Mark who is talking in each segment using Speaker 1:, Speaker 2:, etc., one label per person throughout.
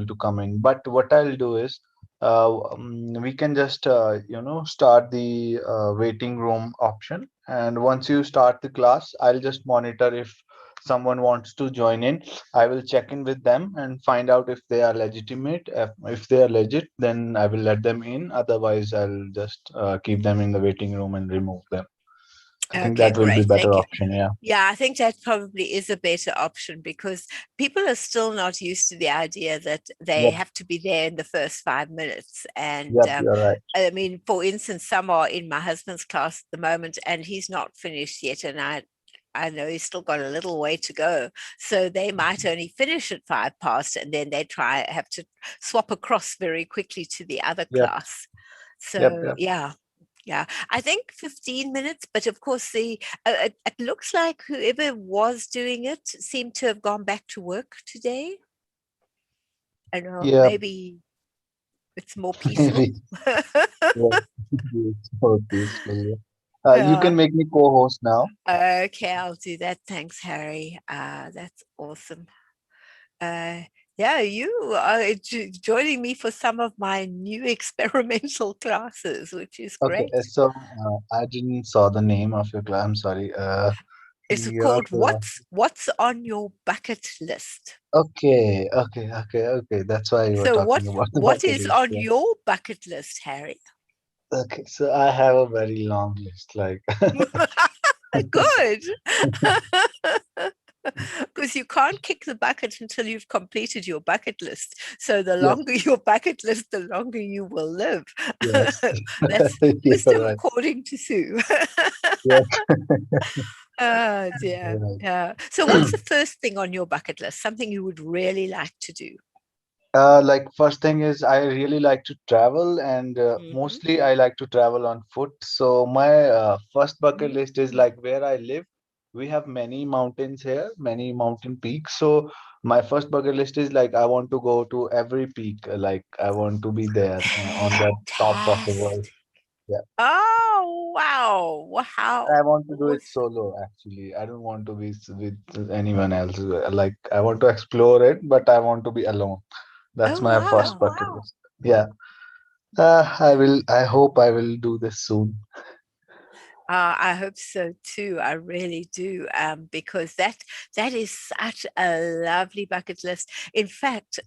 Speaker 1: to come in. But what I'll do is, we can just start the waiting room option, and once you start the class, I'll just monitor if someone wants to join in. I will check in with them and find out if they are legitimate. If they are legit, then I will let them in. Otherwise, I'll just keep them in the waiting room and remove them. I think
Speaker 2: Okay,
Speaker 1: that will be
Speaker 2: great.
Speaker 1: better
Speaker 2: Thank you.
Speaker 1: option. Yeah.
Speaker 2: Yeah, I think that probably is a better option because people are still not used to the idea that they
Speaker 1: Yep.
Speaker 2: have to be there in the first 5 minutes. And
Speaker 1: Yep. You're right.
Speaker 2: I mean, for instance, some are in my husband's class at the moment and he's not finished yet. And I know he's still got a little way to go. So they might only finish at 5 past and then they have to swap across very quickly to the other
Speaker 1: Yep.
Speaker 2: class.
Speaker 1: Yep.
Speaker 2: So,
Speaker 1: Yep.
Speaker 2: yeah. Yeah, I think 15 minutes, but of course, it looks like whoever was doing it seemed to have gone back to work today. I don't know,
Speaker 1: Yep.
Speaker 2: maybe it's more peaceful.
Speaker 1: Maybe. Yeah. It's so peaceful. Yeah. You
Speaker 2: Yeah.
Speaker 1: can make me co-host now.
Speaker 2: Okay, I'll do that. Thanks, Harry. That's awesome. Uh, yeah, you are joining me for some of my new experimental classes, which is
Speaker 1: Okay.
Speaker 2: great.
Speaker 1: I didn't saw the name of your class. I'm sorry.
Speaker 2: It's
Speaker 1: Your
Speaker 2: called What's on Your Bucket List?
Speaker 1: okay. That's why you were
Speaker 2: So
Speaker 1: talking about the
Speaker 2: what
Speaker 1: bucket
Speaker 2: is
Speaker 1: list.
Speaker 2: on
Speaker 1: Yeah.
Speaker 2: your bucket list, Harry?
Speaker 1: Okay. So I have a very long list. Like,
Speaker 2: Good. Because you can't kick the bucket until you've completed your bucket list. So the
Speaker 1: yep.
Speaker 2: longer your bucket list, the longer you will live.
Speaker 1: Yes.
Speaker 2: That's
Speaker 1: You're
Speaker 2: wisdom
Speaker 1: right.
Speaker 2: according to Sue.
Speaker 1: Yeah.
Speaker 2: Oh dear.
Speaker 1: You're right.
Speaker 2: Yeah. So what's the first thing on your bucket list? Something you would really like to do?
Speaker 1: Like first thing is I really like to travel, and
Speaker 2: Hmm.
Speaker 1: mostly I like to travel on foot. So my first bucket list is like where I live. We have many mountains here, many mountain peaks. So my first bucket list is like I want to go to every peak. Like I want to be there on that top of the world.
Speaker 2: Fantastic.
Speaker 1: Yeah.
Speaker 2: Oh, wow. How
Speaker 1: I want to do it
Speaker 2: awesome.
Speaker 1: solo, actually. I don't want to be with anyone else. Like I want to explore it, but I want to be alone. That's
Speaker 2: Oh,
Speaker 1: my first
Speaker 2: wow.
Speaker 1: bucket list. Yeah. I hope I will do this soon.
Speaker 2: I hope so too. I really do, because that is such a lovely bucket list. In fact,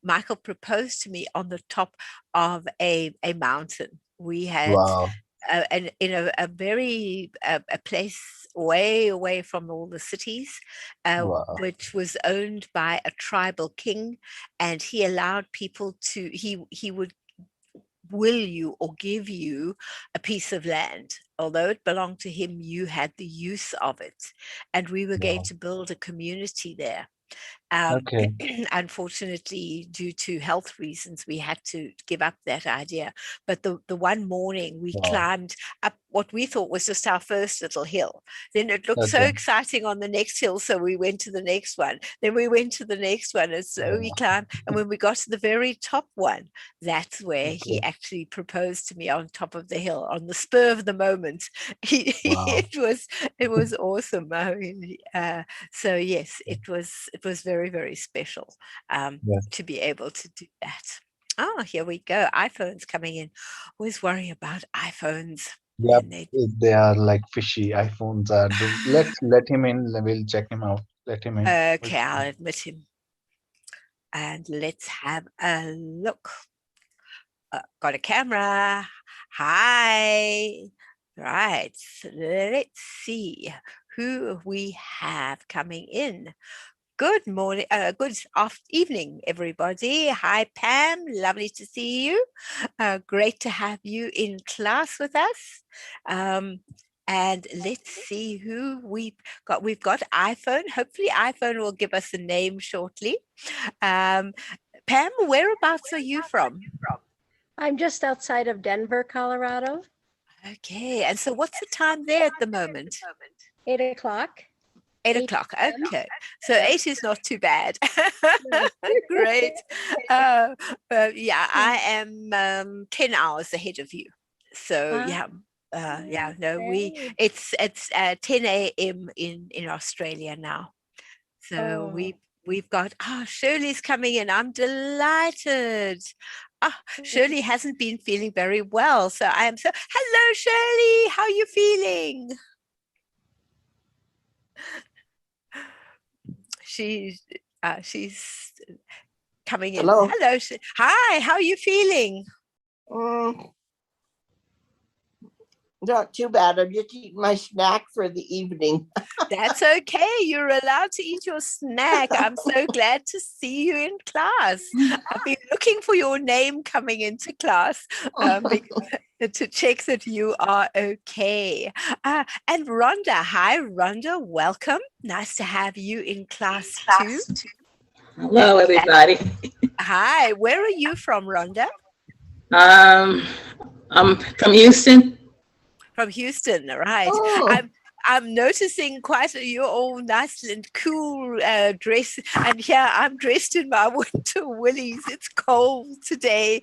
Speaker 2: Michael proposed to me on the top of a mountain. We had
Speaker 1: Wow.
Speaker 2: and in a very a place way away from all the cities,
Speaker 1: Wow.
Speaker 2: which was owned by a tribal king, and he allowed people to he would will you or give you a piece of land. Although it belonged to him, you had the use of it. And we were going
Speaker 1: Wow.
Speaker 2: to build a community there. Um,
Speaker 1: Okay.
Speaker 2: Unfortunately, due to health reasons, we had to give up that idea. But the one morning we
Speaker 1: Wow.
Speaker 2: climbed up what we thought was just our first little hill. Then it looked so
Speaker 1: Okay.
Speaker 2: exciting on the next hill, so we went to the next one. Then we went to the next one, and so we
Speaker 1: Wow.
Speaker 2: climbed. And when we got to the very top one, that's where he
Speaker 1: Okay.
Speaker 2: actually proposed to me on top of the hill, on the spur of the moment.
Speaker 1: Wow.
Speaker 2: It was awesome. I mean, so yes, it was very very special,
Speaker 1: Yeah.
Speaker 2: to be able to do that. Oh, here we go. iPhones coming in. Always worry about iPhones.
Speaker 1: Yep.
Speaker 2: Then they
Speaker 1: They are like fishy. iPhones are. Let's let him in. We'll check him out. Let him in.
Speaker 2: okay, I'll admit him. And let's have a look. Got a camera. Hi. Right. So let's see who we have coming in. Good morning, evening, everybody. Hi, Pam. Lovely to see you. Great to have you in class with us. Um, and let's see who we've got. We've got iPhone. Hopefully, iPhone will give us a name shortly. Um, Pam, whereabouts are you from?
Speaker 3: I'm just outside of Denver, Colorado.
Speaker 2: Okay. And so, what's the time there at the moment?
Speaker 3: 8 o'clock.
Speaker 2: 8 o'clock.
Speaker 3: 8 p.m.
Speaker 2: Okay. So
Speaker 3: Yep.
Speaker 2: eight is not too bad.
Speaker 3: No.
Speaker 2: Great. Uh, yeah, I am 10 hours ahead of you. So
Speaker 3: Ah,
Speaker 2: yeah. Yeah, no,
Speaker 3: great.
Speaker 2: it's 10 a.m. in Australia now. So
Speaker 3: Oh,
Speaker 2: we've got, Shirley's coming in. I'm delighted. Shirley hasn't been feeling very well. So I am hello, Shirley. How are you feeling? She's coming in.
Speaker 4: Hello.
Speaker 2: Hello. Hi, how are you feeling?
Speaker 4: Not too bad. I'm just eating my snack for the evening.
Speaker 2: That's okay. You're allowed to eat your snack. I'm so glad to see you in class. I've been looking for your name coming into class to check that you are okay. And Rhonda, hi Rhonda, welcome. Nice to have you in class too.
Speaker 5: Hello, everybody.
Speaker 2: Hi, where are you from, Rhonda?
Speaker 5: I'm from Houston.
Speaker 2: From Houston, right?
Speaker 4: Oh.
Speaker 2: I'm noticing quite your all nice and cool dress, and here I'm dressed in my winter woolies. It's cold today.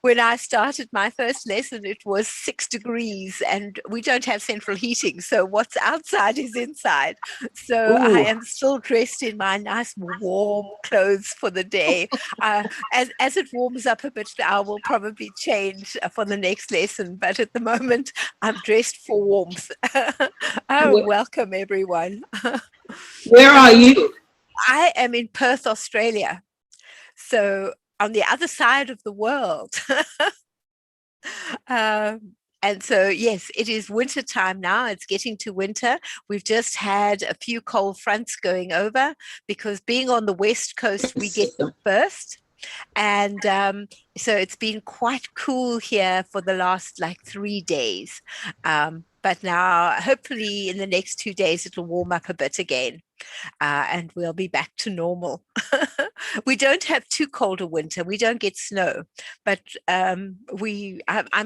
Speaker 2: When I started my first lesson, it was 6 degrees, and we don't have central heating, so what's outside is inside. So I am still dressed in my nice warm clothes for the day. As it warms up a bit, I will probably change for the next lesson, but at the moment, I'm dressed for warmth. Welcome everyone.
Speaker 5: Where are you?
Speaker 2: I am in Perth, Australia. So on the other side of the world. And so, yes, it is winter time now. It's getting to winter. We've just had a few cold fronts going over because being on the West Coast, we get them first. And so it's been quite cool here for the last 3 days. But now, hopefully in the next 2 days, it'll warm up a bit again. And we'll be back to normal. We don't have too cold a winter. We don't get snow, but I'm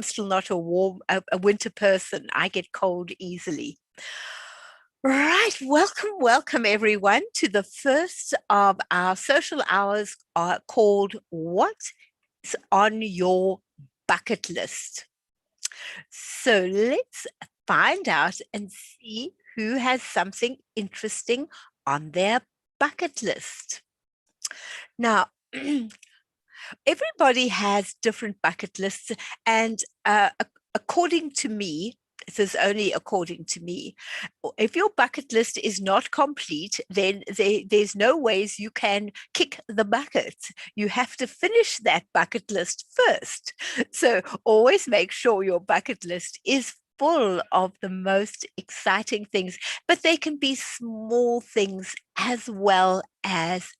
Speaker 2: still not a winter person. I get cold easily. Right, welcome everyone to the first of our social hours called What's on Your Bucket List? So let's find out and see who has something interesting on their bucket list. Now, everybody has different bucket lists, and according to me, this is only according to me, if your bucket list is not complete, then there's no ways you can kick the bucket. You have to finish that bucket list first. So always make sure your bucket list is full of the most exciting things, but they can be small things as well as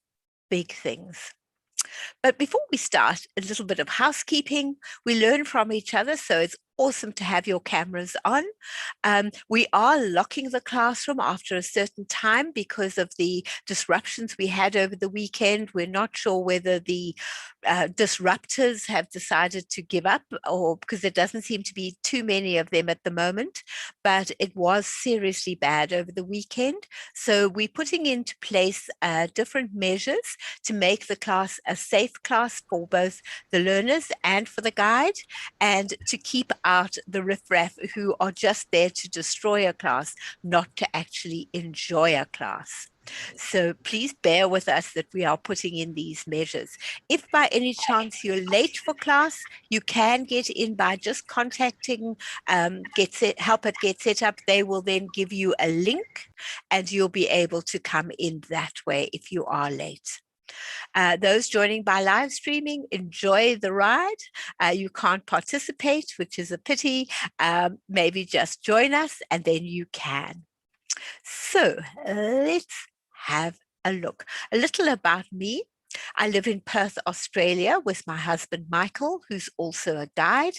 Speaker 2: big things. But before we start, a little bit of housekeeping. We learn from each other, so it's awesome to have your cameras on. We are locking the classroom after a certain time because of the disruptions we had over the weekend. We're not sure whether the disruptors have decided to give up, or because there doesn't seem to be too many of them at the moment, but it was seriously bad over the weekend. So we're putting into place different measures to make the class a safe class for both the learners and for the guide, and to keep out the riffraff who are just there to destroy a class, not to actually enjoy a class. So please bear with us that we are putting in these measures. If by any chance you're late for class, you can get in by just contacting help at Get Set Up. They will then give you a link and you'll be able to come in that way if you are late. Those joining by live streaming, enjoy the ride. You can't participate, which is a pity. Maybe just join us and then you can. So let's have a look. A little about me. I live in Perth, Australia with my husband, Michael, who's also a guide.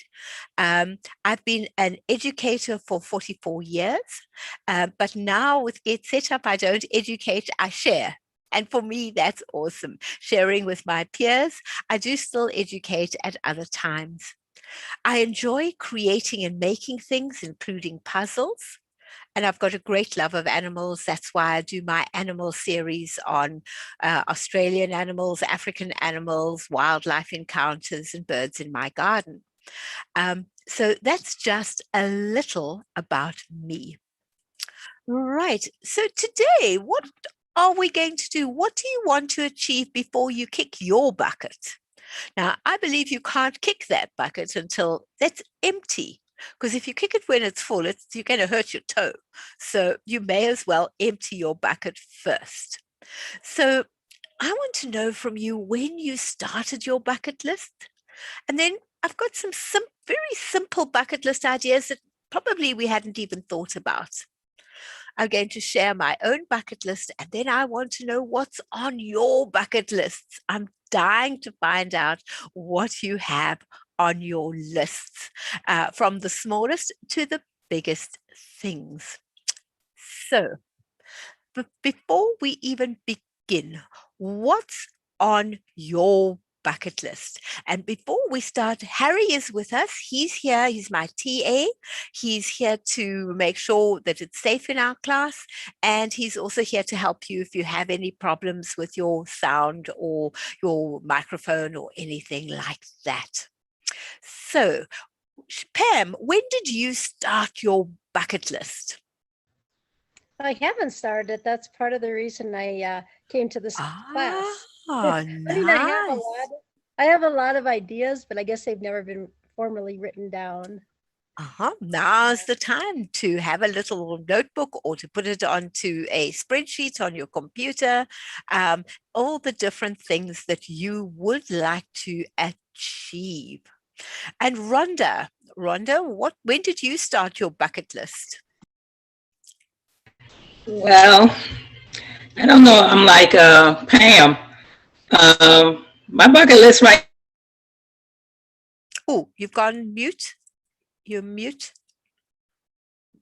Speaker 2: I've been an educator for 44 years, but now with Get Set Up, I don't educate, I share. And for me, that's awesome. Sharing with my peers, I do still educate at other times. I enjoy creating and making things, including puzzles. And I've got a great love of animals. That's why I do my animal series on Australian animals, African animals, wildlife encounters, and birds in my garden. So that's just a little about me. Right. So today, what are we going to do? What do you want to achieve before you kick your bucket? Now, I believe you can't kick that bucket until that's empty. Because if you kick it when it's full, you're going to hurt your toe. So you may as well empty your bucket first. So I want to know from you when you started your bucket list. And then I've got some very simple bucket list ideas that probably we hadn't even thought about. I'm going to share my own bucket list, and then I want to know what's on your bucket lists. I'm dying to find out what you have on your lists, from the smallest to the biggest things. So, before we even begin, what's on your bucket list? And before we start, Harry is with us. He's here. He's my TA. He's here to make sure that it's safe in our class. And he's also here to help you if you have any problems with your sound or your microphone or anything like that. So, Pam, when did you start your bucket list?
Speaker 3: I haven't started it. That's part of the reason I came to this class.
Speaker 2: Ah,
Speaker 3: I mean,
Speaker 2: nice.
Speaker 3: I have a lot of ideas, but I guess they've never been formally written down.
Speaker 2: Now's the time to have a little notebook or to put it onto a spreadsheet on your computer. All the different things that you would like to achieve. And Rhonda, when did you start your bucket list?
Speaker 5: Well, I don't know. I'm like Pam. My bucket list right.
Speaker 2: Oh, you've gone mute. You're mute.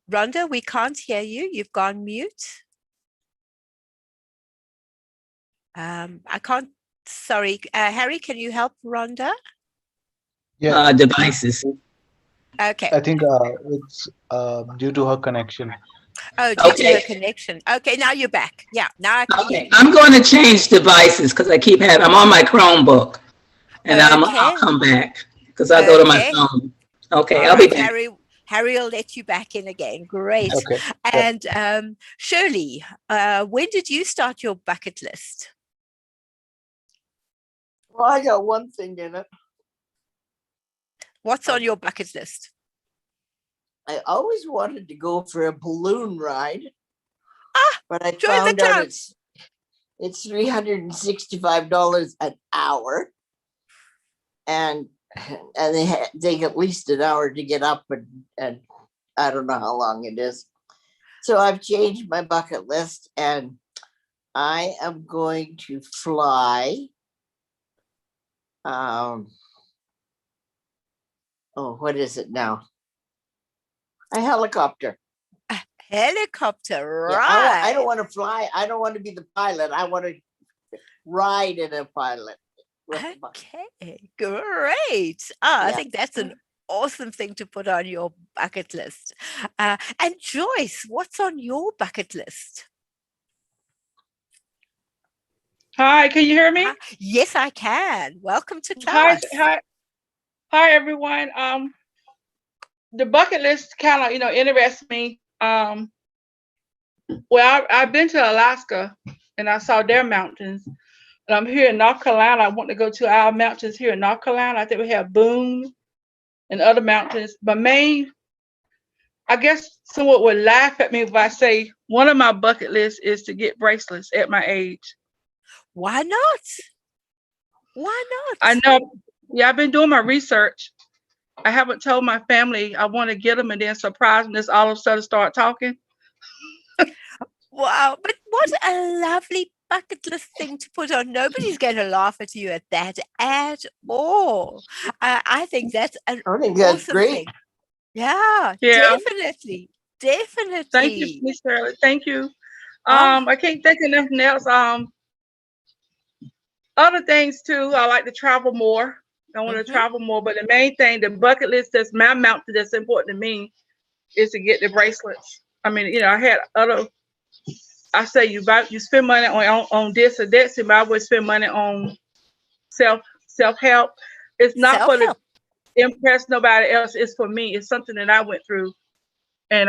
Speaker 2: Rhonda, we can't hear you. You've gone mute. I can't. Sorry, Harry, can you help Rhonda?
Speaker 1: Yeah,
Speaker 5: Devices.
Speaker 2: Okay.
Speaker 1: I think it's due to her connection.
Speaker 2: Oh, due to her
Speaker 5: Okay.
Speaker 2: connection. Okay, now you're back. Yeah, now I can hear
Speaker 5: Okay.
Speaker 2: you.
Speaker 5: I'm going to change devices because I keep having. I'm on my Chromebook, and I'll
Speaker 2: Okay.
Speaker 5: come back because I'll go to my
Speaker 2: Okay.
Speaker 5: phone. Okay,
Speaker 2: All
Speaker 5: I'll be
Speaker 2: right,
Speaker 5: back.
Speaker 2: Harry will let you back in again. Great.
Speaker 1: Okay.
Speaker 2: And Shirley, when did you start your bucket list?
Speaker 4: Well, I got one thing in it.
Speaker 2: What's on your bucket list?
Speaker 4: I always wanted to go for a balloon ride, but I
Speaker 2: join the
Speaker 4: found out
Speaker 2: club.
Speaker 4: it's $365 an hour, and they take at least an hour to get up, and I don't know how long it is. So I've changed my bucket list, and I am going to fly. What is it now? A helicopter.
Speaker 2: A helicopter,
Speaker 4: Yeah,
Speaker 2: right?
Speaker 4: I don't want to fly. I don't want to be the pilot. I want to ride in a pilot.
Speaker 2: Okay, great. I
Speaker 4: Yeah.
Speaker 2: think that's an awesome thing to put on your bucket list. And Joyce, what's on your bucket list?
Speaker 6: Hi, can you hear me?
Speaker 2: Yes, I can. Welcome to
Speaker 6: Hi,
Speaker 2: class.
Speaker 6: hi, everyone. The bucket list kind of, interests me. Well, I've been to Alaska and I saw their mountains. And I'm here in North Carolina. I want to go to our mountains here in North Carolina. I think we have Boone and other mountains. But Maine, I guess someone would laugh at me if I say one of my bucket lists is to get bracelets at my age.
Speaker 2: Why not? Why not?
Speaker 6: I know. Yeah, I've been doing my research. I haven't told my family I want to get them and then surprise them. Just all of a sudden start talking.
Speaker 2: Wow, but what a lovely bucket list thing to put on. Nobody's going to laugh at you at that at all. I think that's an awesome
Speaker 4: great.
Speaker 2: thing. Yeah,
Speaker 6: Yeah.
Speaker 2: definitely. Definitely.
Speaker 6: Thank you, Miss Shirley. Thank you.
Speaker 2: Oh.
Speaker 6: I can't think of nothing else. Other things too. I like to travel more. I want to travel more, but the main thing, the bucket list that's my mountain that's important to me is to get the bracelets. I mean, I had other. I say you spend money on this or that, but I would spend money on self help. It's not for the impress nobody else. It's for me. It's something that I went through, and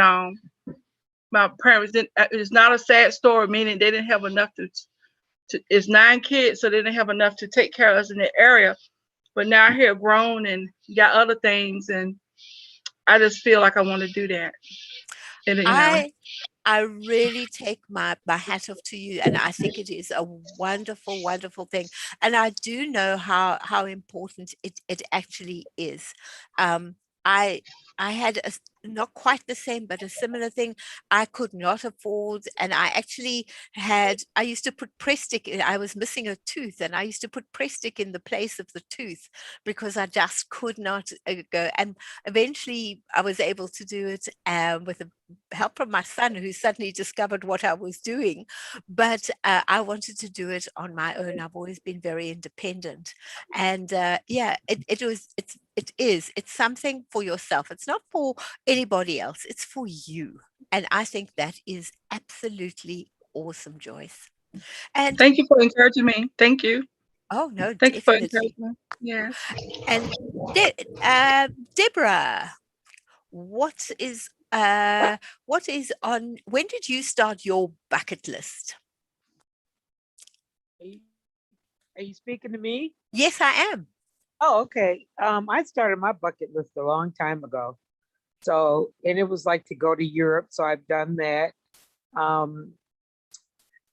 Speaker 6: my parents didn't. It's not a sad story, meaning they didn't have enough to. It's 9 kids, so they didn't have enough to take care of us in the area. But now here, grown and got other things, and I just feel like I want to do that. And
Speaker 2: I really take my hat off to you, and I think it is a wonderful, wonderful thing. And I do know how important it actually is. I I had not quite the same, but a similar thing. I could not afford, and I used to put Prestic in. I was missing a tooth, and I used to put Prestic in the place of the tooth because I just could not go. And eventually, I was able to do it with the help from my son, who suddenly discovered what I was doing. But I wanted to do it on my own. I've always been very independent, and yeah, it's something for yourself. It's not for anybody else. It's for you, and I think that is absolutely awesome, Joyce. And
Speaker 6: thank you for encouraging me. Thank you.
Speaker 2: oh no,
Speaker 6: Thank you for
Speaker 2: definitely.
Speaker 6: encouraging me. Yeah.
Speaker 2: And Deborah, what is on? When did you start your bucket list?
Speaker 7: Are you speaking to me?
Speaker 2: Yes, I am.
Speaker 7: Oh, okay. I started my bucket list a long time ago. So, and it was like to go to Europe. So I've done that. Um,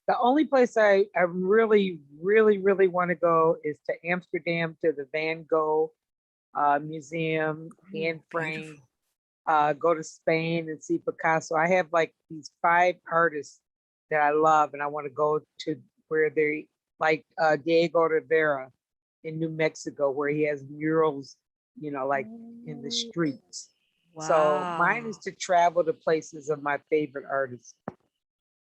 Speaker 7: the only place I really, really, really want to go is to Amsterdam to the Van Gogh Museum, Anne Frank. Go to Spain and see Picasso. I have like these 5 artists that I love, and I want to go to where they like Diego Rivera in New Mexico, where he has murals, like in the streets. So mine is
Speaker 2: Wow.
Speaker 7: to travel to places of my favorite artists.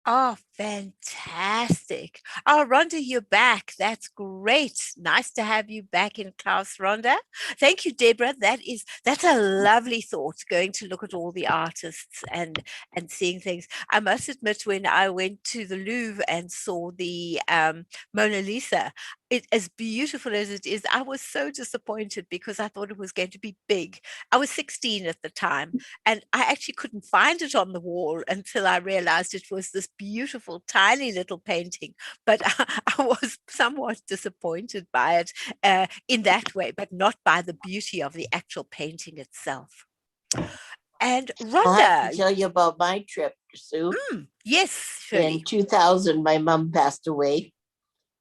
Speaker 2: Oh, fantastic. Oh, Rhonda, you're back. That's great. Nice to have you back in class, Rhonda. Thank you, Deborah. That's a lovely thought, going to look at all the artists and seeing things. I must admit, when I went to the Louvre and saw the Mona Lisa, as beautiful as it is, I was so disappointed because I thought it was going to be big. I was 16 at the time, and I actually couldn't find it on the wall until I realized it was this beautiful, tiny little painting. But I was somewhat disappointed by it in that way, but not by the beauty of the actual painting itself. And
Speaker 4: I'll have to
Speaker 2: Rhonda,
Speaker 4: tell you about my trip, Sue.
Speaker 2: yes,
Speaker 4: In
Speaker 2: Shirley.
Speaker 4: 2000, my mom passed away,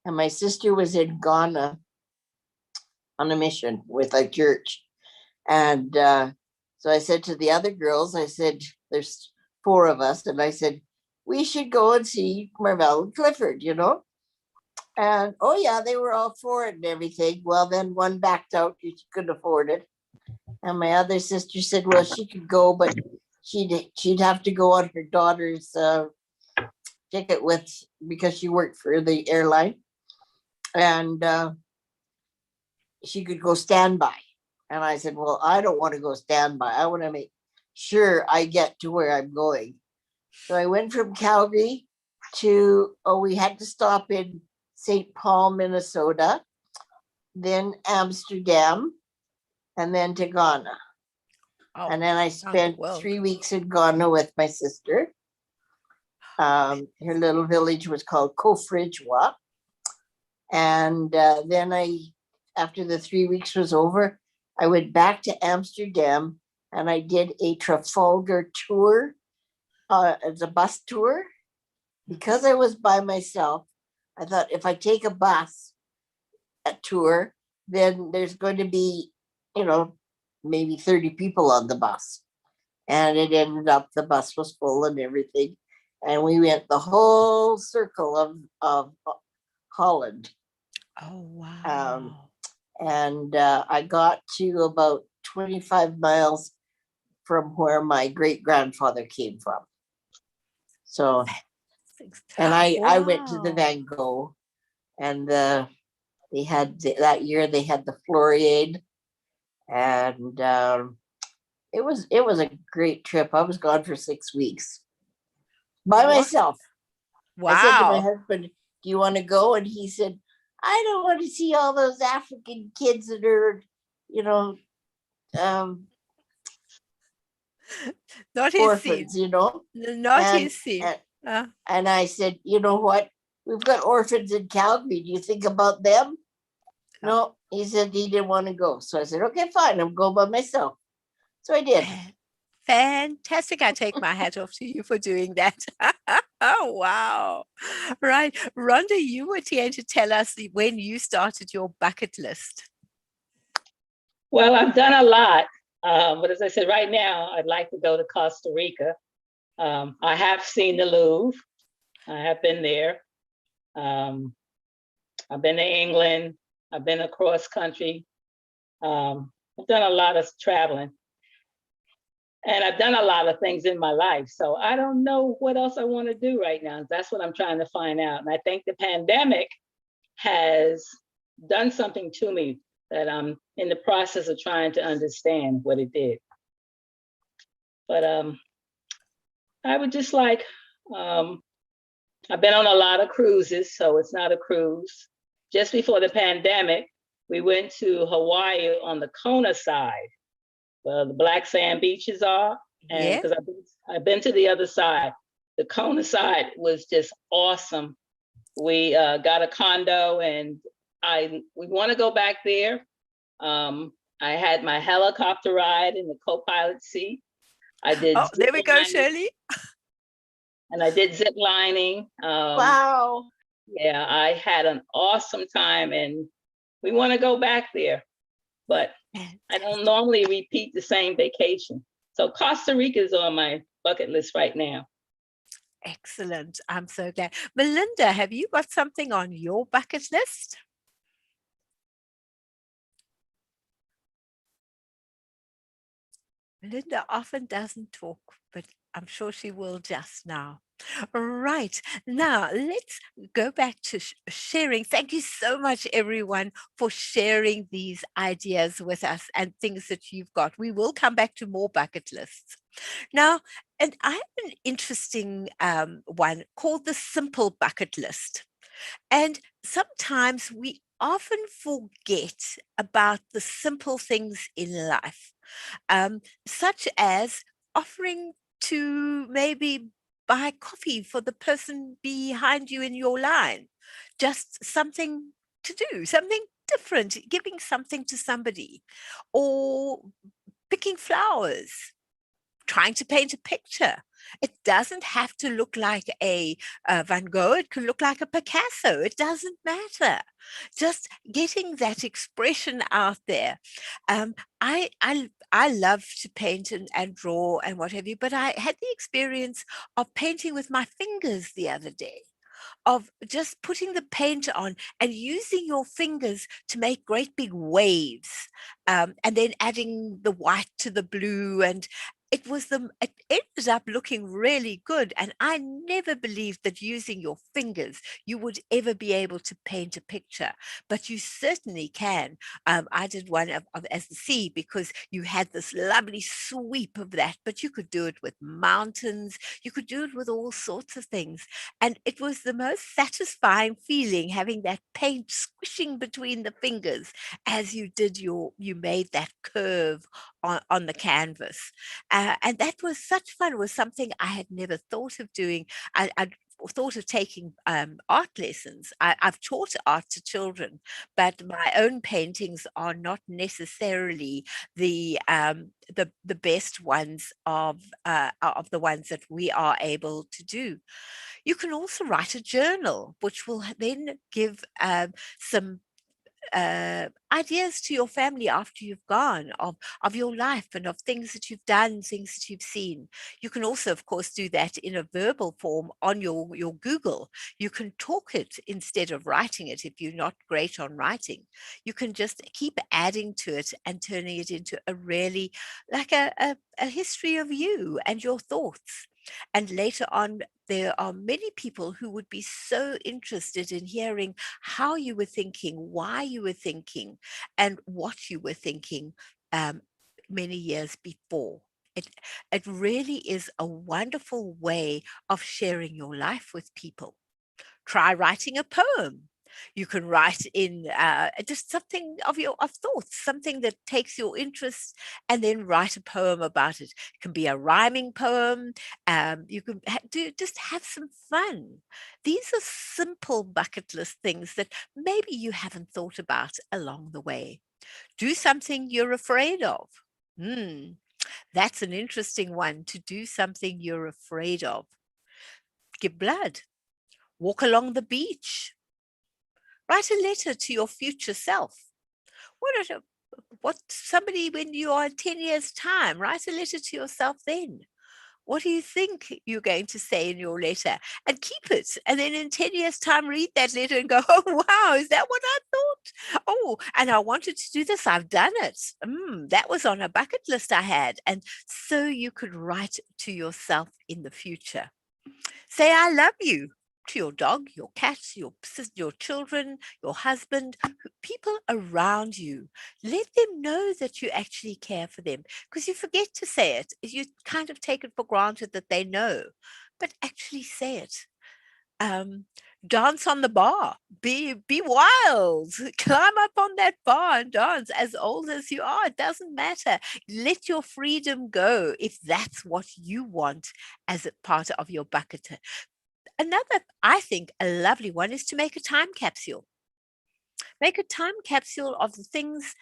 Speaker 4: and my sister was in Ghana on a mission with a church. And so I said to the other girls, I said, there's 4 of us, and I said, we should go and see Marvell and Clifford, And oh yeah, they were all for it and everything. Well, then one backed out because she couldn't afford it. And my other sister said, well, she could go, but she'd have to go on her daughter's ticket because she worked for the airline. And she could go standby. And I said, well, I don't want to go standby. I want to make sure I get to where I'm going. So I went from Calgary we had to stop in St. Paul, Minnesota, then Amsterdam, and then to Ghana.
Speaker 2: Oh,
Speaker 4: And then I spent 3 weeks in Ghana with my sister. Her little village was called Kofrijwa. And then after the 3 weeks was over, I went back to Amsterdam and I did a Trafalgar tour. It's a bus tour. Because I was by myself, I thought if I take a tour, then there's going to be, maybe 30 people on the bus. And it ended up, the bus was full and everything. And we went the whole circle of Holland.
Speaker 2: Oh, wow.
Speaker 4: And I got to about 25 miles from where my great grandfather came from. So, and I went to the Van Gogh, and they had that year they had the Floriade, and it was a great trip. I was gone for 6 weeks by myself.
Speaker 2: Wow.
Speaker 4: I said to my husband, do you want to go? And he said, I don't want to see all those African kids that are,
Speaker 2: Not his
Speaker 4: orphans,
Speaker 2: scene.
Speaker 4: you know.
Speaker 2: Not
Speaker 4: And
Speaker 2: his scene.
Speaker 4: and,
Speaker 2: Uh,
Speaker 4: and I said, you know what? We've got orphans in Calgary. Do you think about them? No, he said he didn't want to go. So I said, okay, fine. I'm going by myself. So I did.
Speaker 2: Fantastic. I take my hat off to you for doing that. Oh, wow. Right. Rhonda, you were here to tell us when you started your bucket list.
Speaker 5: Well, I've done a lot, but as I said, right now, I'd like to go to Costa Rica. I have seen the Louvre. I have been there. I've been to England. I've been across country. I've done a lot of traveling. And I've done a lot of things in my life. So I don't know what else I want to do right now. That's what I'm trying to find out. And I think the pandemic has done something to me that I'm in the process of trying to understand what it did. But I would just like, I've been on a lot of cruises, so it's not a cruise. Just before the pandemic, we went to Hawaii on the Kona side, where the black sand beaches are. And
Speaker 2: Yeah.
Speaker 5: because I've been to the other side, the Kona side was just awesome. We got a condo, and we want to go back there. I had my helicopter ride in the co-pilot seat. I did.
Speaker 2: Oh, there we go, Shirley.
Speaker 5: And I did zip lining.
Speaker 4: Wow.
Speaker 5: Yeah, I had an awesome time, and we want to go back there, but I don't normally repeat the same vacation. So Costa Rica is on my bucket list right now.
Speaker 2: Excellent. I'm so glad. Melinda, have you got something on your bucket list? Melinda often doesn't talk, but I'm sure she will just now. Right. Now, let's go back to sharing. Thank you so much, everyone, for sharing these ideas with us and things that you've got. We will come back to more bucket lists. Now, and I have an interesting one called the simple bucket list. And sometimes we often forget about the simple things in life, such as offering to maybe buy coffee for the person behind you in your line. Just something to do, something different, giving something to somebody, or picking flowers, trying to paint a picture. It doesn't have to look like a Van Gogh. It can look like a Picasso. It doesn't matter. Just getting that expression out there. I love to paint and draw and what have you, but I had the experience of painting with my fingers the other day, of just putting the paint on and using your fingers to make great big waves, and then adding the white to the blue, and it ended up looking really good. And I never believed that using your fingers you would ever be able to paint a picture, but you certainly can. I did one of as the sea, because you had this lovely sweep of that, but you could do it with mountains, you could do it with all sorts of things. And it was the most satisfying feeling, having that paint squishing between the fingers as you made that curve on the canvas. And that was such fun. It was something I had never thought of doing. I'd thought of taking art lessons. I've taught art to children, but my own paintings are not necessarily the best ones of the ones that we are able to do. You can also write a journal, which will then give some ideas to your family after you've gone, of your life and of things that you've done, things that you've seen. You can also, of course, do that in a verbal form on your Google. You can talk it instead of writing it if you're not great on writing. You can just keep adding to it and turning it into a really like a history of you and your thoughts. And later on, there are many people who would be so interested in hearing how you were thinking, why you were thinking, and what you were thinking many years before. It really is a wonderful way of sharing your life with people. Try writing a poem. You can write in just something of your of thoughts, something that takes your interest, and then write a poem about it. It can be a rhyming poem. You can just have some fun. These are simple bucket list things that maybe you haven't thought about along the way. Do something you're afraid of. That's an interesting one, to do something you're afraid of. Give blood. Walk along the beach. Write a letter to your future self. What somebody when you are in 10 years' time, write a letter to yourself then. What do you think you're going to say in your letter? And keep it. And then in 10 years' time, read that letter and go, oh, wow, is that what I thought? Oh, and I wanted to do this. I've done it. That was on a bucket list I had. And so you could write to yourself in the future. Say, I love you to your dog, your cat, your children, your husband, people around you. Let them know that you actually care for them, because you forget to say it. You kind of take it for granted that they know, but actually say it. Dance on the bar, be wild, climb up on that bar and dance as old as you are. It doesn't matter. Let your freedom go if that's what you want as a part of your bucket. Another, I think, a lovely one is to make a time capsule. Make a time capsule of the things,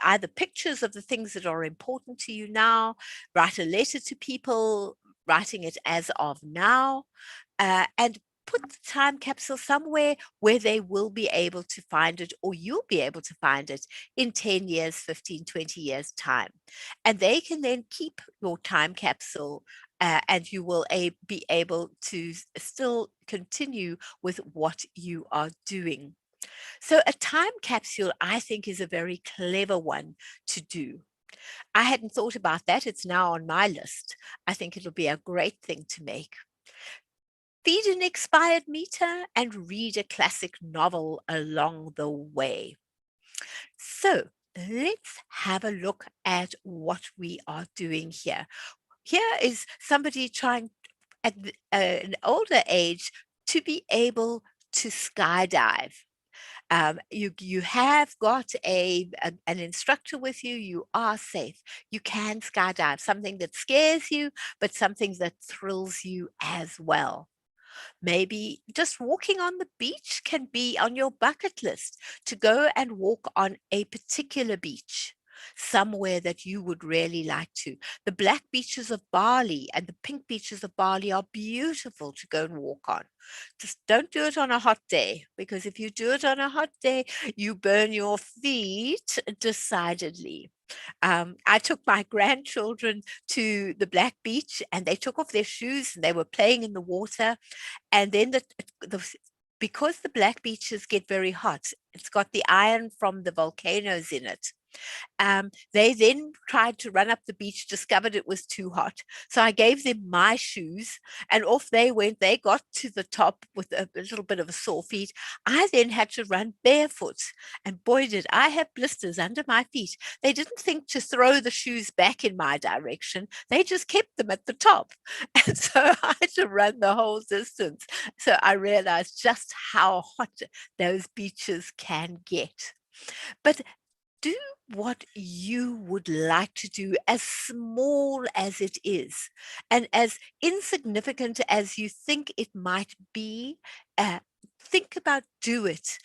Speaker 2: either pictures of the things that are important to you now, write a letter to people, writing it as of now, and put the time capsule somewhere where they will be able to find it, or you'll be able to find it in 10 years, 15, 20 years time. And they can then keep your time capsule, and you will be able to still continue with what you are doing. So a time capsule, I think, is a very clever one to do. I hadn't thought about that. It's now on my list. I think it'll be a great thing to make. Feed an expired meter and read a classic novel along the way. So let's have a look at what we are doing here. Here is somebody trying at an older age to be able to skydive. You have got an instructor with you. You are safe. You can skydive, something that scares you, but something that thrills you as well. Maybe just walking on the beach can be on your bucket list, to go and walk on a particular beach, somewhere that you would really like to. The black beaches of Bali and the pink beaches of Bali are beautiful to go and walk on. Just don't do it on a hot day, because if you do it on a hot day, you burn your feet decidedly. I took my grandchildren to the black beach, and they took off their shoes and they were playing in the water. And then because the black beaches get very hot, it's got the iron from the volcanoes in it. They then tried to run up the beach, discovered it was too hot. So I gave them my shoes and off they went. They got to the top with a little bit of a sore feet. I then had to run barefoot, and boy, did I have blisters under my feet. They didn't think to throw the shoes back in my direction. They just kept them at the top. And so I had to run the whole distance. So I realized just how hot those beaches can get. But do what you would like to do, as small as it is and as insignificant as you think it might be. Think about do it.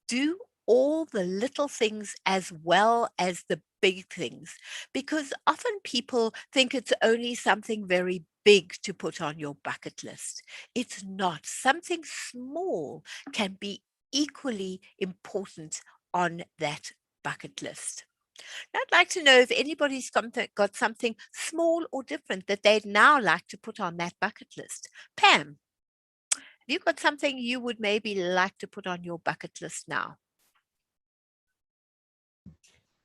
Speaker 2: Do all the little things as well as the big things, because often people think it's only something very big to put on your bucket list. It's not. Something small can be equally important on that bucket list. I'd like to know if anybody's got something small or different that they'd now like to put on that bucket list. Pam, have you got something you would maybe like to put on your bucket list now?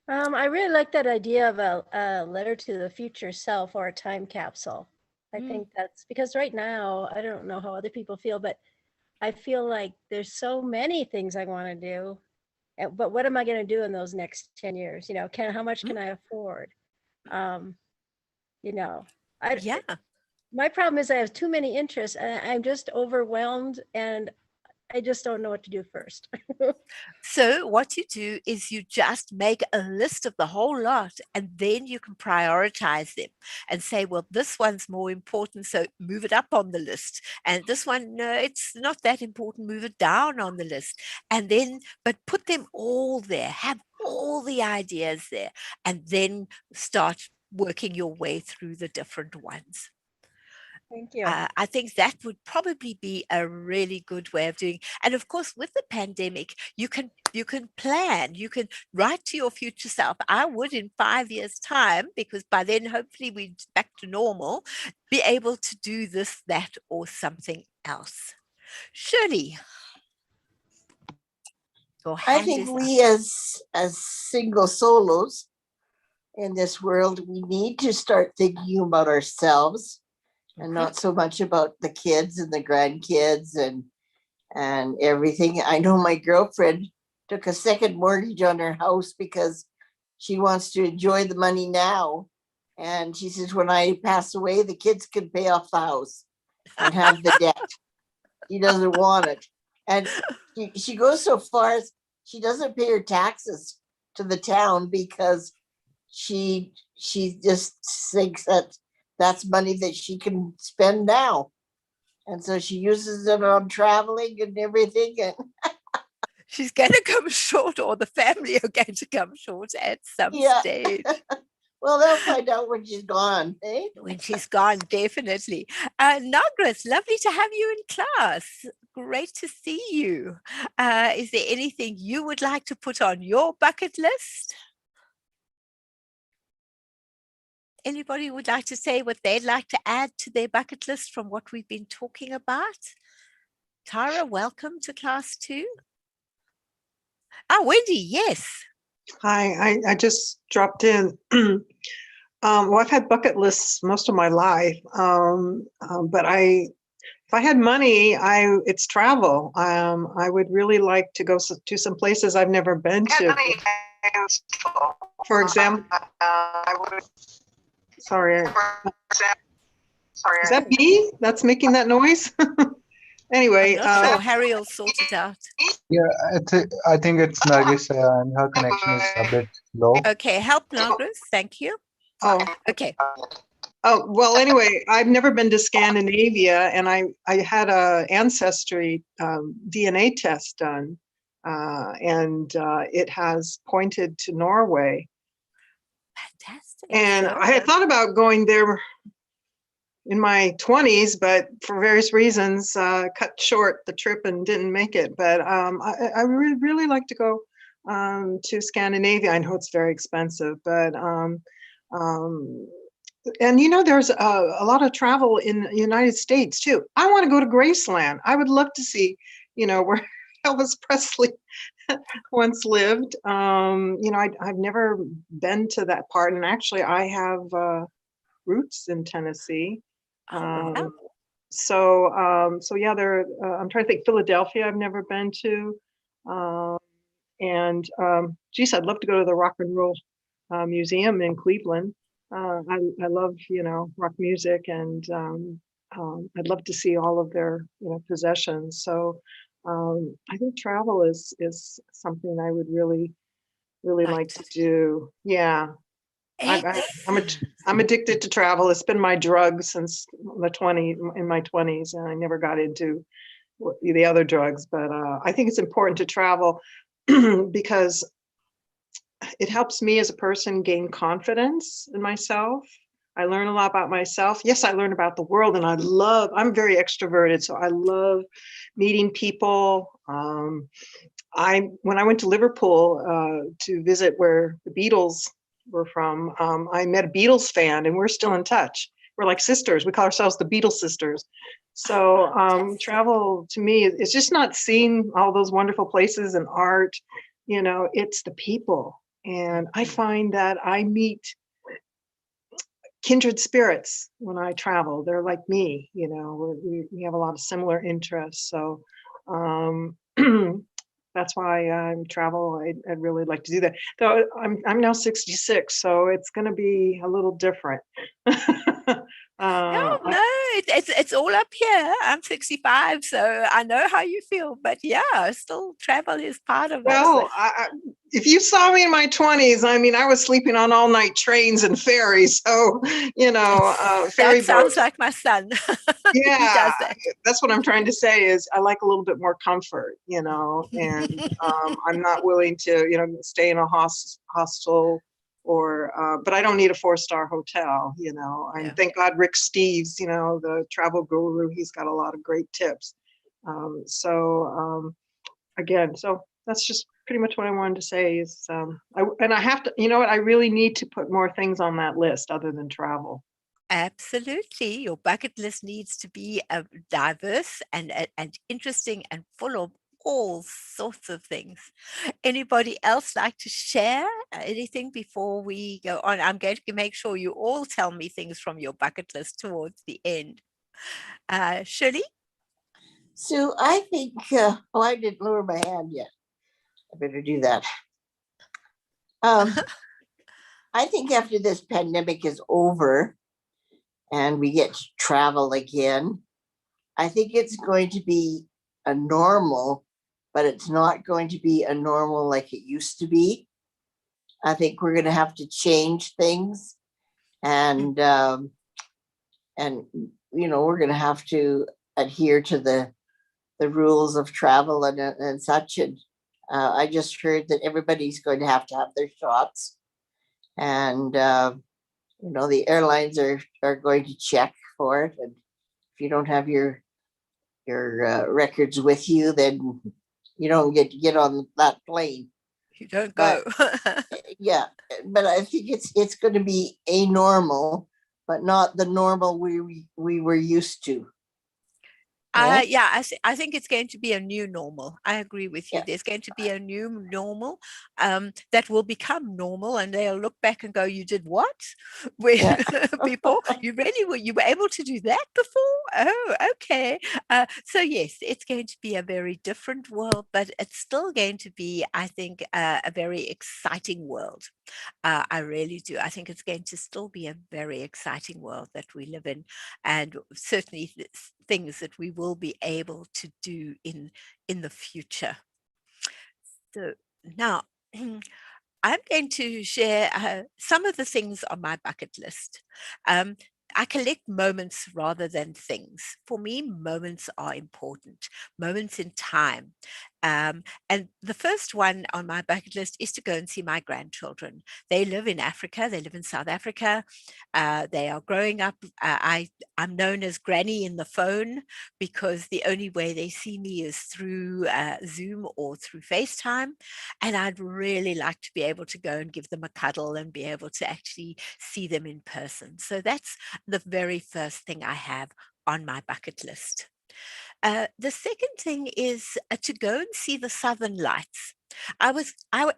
Speaker 3: I really like that idea of a letter to the future self, or a time capsule. I think that's because right now, I don't know how other people feel, but I feel like there's so many things I want to do. But what am I going to do in those next 10 years? How much can I afford? You know,
Speaker 2: Yeah.
Speaker 3: My problem is I have too many interests, and I'm just overwhelmed, and I just don't know what to do first.
Speaker 2: So what you do is you just make a list of the whole lot, and then you can prioritize them and say, well, this one's more important, so move it up on the list. And this one, no, it's not that important, move it down on the list. And then, but put them all there, have all the ideas there, and then start working your way through the different ones.
Speaker 3: Thank you.
Speaker 2: I think that would probably be a really good way of doing. And of course, with the pandemic, you can plan, you can write to your future self. I would in 5 years' time, because by then hopefully we're back to normal, be able to do this, that, or something else. Shirley, your
Speaker 4: I
Speaker 2: hand
Speaker 4: think
Speaker 2: is up.
Speaker 4: we as single solos in this world, we need to start thinking about ourselves and not so much about the kids and the grandkids and everything. I know my girlfriend took a second mortgage on her house because she wants to enjoy the money now. And she says, when I pass away, the kids can pay off the house and have the debt. She doesn't want it. And she goes so far as she doesn't pay her taxes to the town because she just thinks that that's money that she can spend now. And so she uses it on traveling and everything. And
Speaker 2: She's going to come short, or the family are going to come short at some
Speaker 4: yeah,
Speaker 2: stage.
Speaker 4: well, they'll find out when she's gone. Eh?
Speaker 2: When she's gone, definitely. Nagras, lovely to have you in class. Great to see you. Is there anything you would like to put on your bucket list? Anybody would like to say what they'd like to add to their bucket list from what we've been talking about? Tara, welcome to class 2. Wendy, yes.
Speaker 8: Hi, I just dropped in. Well, I've had bucket lists most of my life, but if I had money, it's travel. I would really like to go to some places I've never been to. For example, I would. Sorry. Is that me that's making that noise? Anyway,
Speaker 2: I'm not sure. Harry will sort it out.
Speaker 1: Yeah, I think it's Nargis, and her connection is a bit low.
Speaker 2: Okay, help Nagras. Thank you.
Speaker 8: Oh,
Speaker 2: okay.
Speaker 8: Oh, well, anyway, I've never been to Scandinavia, and I had a ancestry DNA test done, and it has pointed to Norway.
Speaker 2: Fantastic.
Speaker 8: And
Speaker 2: sure.
Speaker 8: I had thought about going there in my 20s, but for various reasons, cut short the trip and didn't make it. But I would really like to go to Scandinavia. I know it's very expensive, but and there's a lot of travel in the United States too. I want to go to Graceland. I would love to see, where Elvis Presley once lived. I've never been to that part, and actually I have roots in Tennessee.
Speaker 2: Wow.
Speaker 8: So yeah, I'm trying to think. Philadelphia, I've never been to, and geez, I'd love to go to the Rock and Roll Museum in Cleveland. I love rock music, and I'd love to see all of their possessions. So I think travel is something I would really like to do. Yeah. I'm addicted to travel. It's been my drug since in my 20s, and I never got into the other drugs. But I think it's important to travel because it helps me as a person gain confidence in myself. I learn a lot about myself. Yes, I learn about the world, and I'm very extroverted, so I love meeting people. When I went to Liverpool to visit where the Beatles were from, I met a Beatles fan, and we're still in touch. We're like sisters. We call ourselves the Beatles sisters. So travel to me is just not seeing all those wonderful places and art. It's the people. And I find that I meet kindred spirits when I travel. They're like me, we have a lot of similar interests. So that's why I travel. I'd really like to do that. Though I'm now 66, so it's going to be a little different.
Speaker 2: Oh,
Speaker 8: I-
Speaker 2: no, it's all up here. I'm 65, so I know how you feel. But yeah, still travel is part of it.
Speaker 8: well, if you saw me in my 20s, I mean, I was sleeping on all night trains and ferries. So, ferry
Speaker 2: That sounds
Speaker 8: boats.
Speaker 2: like my son. He
Speaker 8: Yeah,
Speaker 2: does that.
Speaker 8: that's what I'm trying to say is I like a little bit more comfort, and I'm not willing to, stay in a hostel but I don't need a 4-star hotel, and
Speaker 2: Yeah.
Speaker 8: thank God Rick Steves, the travel guru, he's got a lot of great tips. Again, so that's just pretty much what I wanted to say is, I have to, I really need to put more things on that list other than travel.
Speaker 2: Absolutely. Your bucket list needs to be diverse and interesting and full of all sorts of things. Anybody else like to share anything before we go on? I'm going to make sure you all tell me things from your bucket list towards the end. Shirley?
Speaker 4: So I think, I didn't lower my hand yet. I better do that. I think after this pandemic is over and we get to travel again, I think it's going to be a normal, but it's not going to be a normal like it used to be. I think we're going to have to change things, and we're going to have to adhere to the rules of travel and such. And I just heard that everybody's going to have their shots, and the airlines are going to check for it, and if you don't have your records with you, then you don't get on that plane.
Speaker 2: You don't
Speaker 4: But
Speaker 2: go.
Speaker 4: yeah, but I think it's going to be a normal, but not the normal we were used to. Yeah.
Speaker 2: Yeah, I think it's going to be a new normal. I agree with you.
Speaker 4: Yeah.
Speaker 2: There's going to be a new normal that will become normal, and they'll look back and go, "You did what?" When
Speaker 4: Yeah.
Speaker 2: people, you were able to do that before? Oh, okay. So yes, it's going to be a very different world, but it's still going to be, I think, a very exciting world. I really do. I think it's going to still be a very exciting world that we live in, and certainly things that we will be able to do in the future. So now I'm going to share some of the things on my bucket list. Um, I collect moments rather than things. For me, moments are important, moments in time. And the first one on my bucket list is to go and see my grandchildren. They live in Africa. They live in South Africa. They are growing up. I'm known as Granny in the phone because the only way they see me is through Zoom or through FaceTime. And I'd really like to be able to go and give them a cuddle and be able to actually see them in person. So that's the very first thing I have on my bucket list. The second thing is to go and see the Southern Lights. I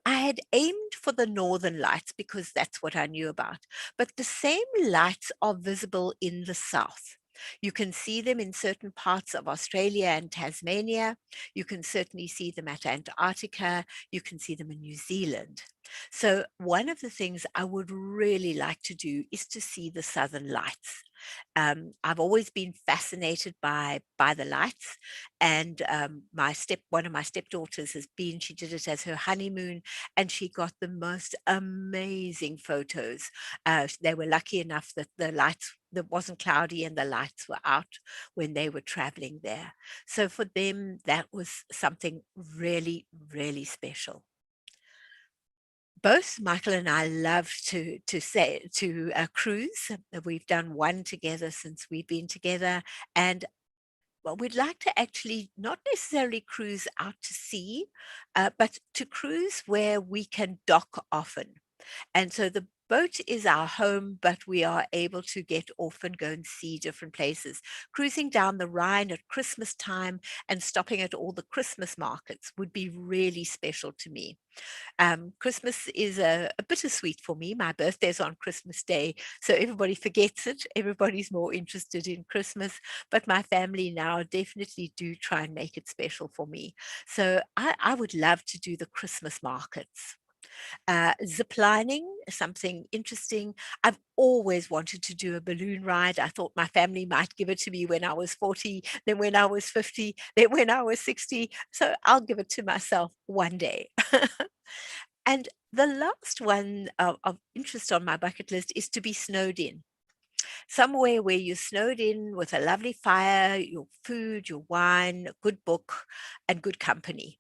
Speaker 2: had aimed for the Northern Lights because that's what I knew about, but the same lights are visible in the South. You can see them in certain parts of Australia and Tasmania. You can certainly see them at Antarctica. You can see them in New Zealand. So one of the things I would really like to do is to see the Southern Lights. I've always been fascinated by the lights, and one of my stepdaughters she did it as her honeymoon, and she got the most amazing photos. They were lucky enough that that wasn't cloudy and the lights were out when they were traveling there. So for them, that was something really, really special. Both Michael and I love to cruise. We've done one together since we've been together, and well, we'd like to actually not necessarily cruise out to sea, but to cruise where we can dock often. And so the boat is our home, but we are able to get off and go and see different places. Cruising down the Rhine at Christmas time and stopping at all the Christmas markets would be really special to me. Christmas is a bittersweet for me. My birthday's on Christmas Day, so everybody forgets it. Everybody's more interested in Christmas, but my family now definitely do try and make it special for me. So I would love to do the Christmas markets. Zip lining, something interesting. I've always wanted to do a balloon ride. I thought my family might give it to me when I was 40, then when I was 50, then when I was 60. So I'll give it to myself one day. And the last one of interest on my bucket list is to be snowed in. Somewhere where you're snowed in with a lovely fire, your food, your wine, a good book, and good company.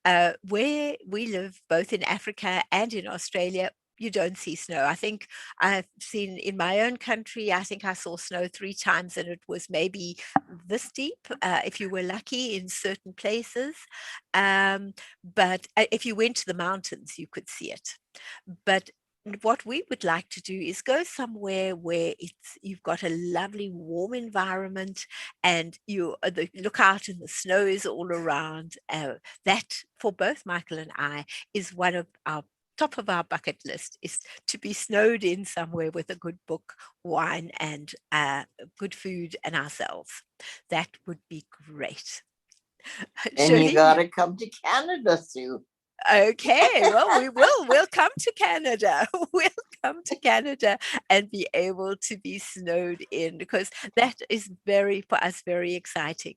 Speaker 2: Where we live, both in Africa and in Australia, you don't see snow. I think I've seen in my own country, I think I saw snow 3 times, and it was maybe this deep, if you were lucky in certain places. But if you went to the mountains, you could see it. But what we would like to do is go somewhere where you've got a lovely warm environment, and you look out and the snow is all around. That for both Michael and I is one of our top of our bucket list, is to be snowed in somewhere with a good book, wine, and good food and ourselves. That would be great.
Speaker 4: And you
Speaker 2: Shirley,
Speaker 4: gotta come to Canada, Sue.
Speaker 2: okay, well, we'll come to Canada. We'll come to Canada and be able to be snowed in, because that is for us, very exciting.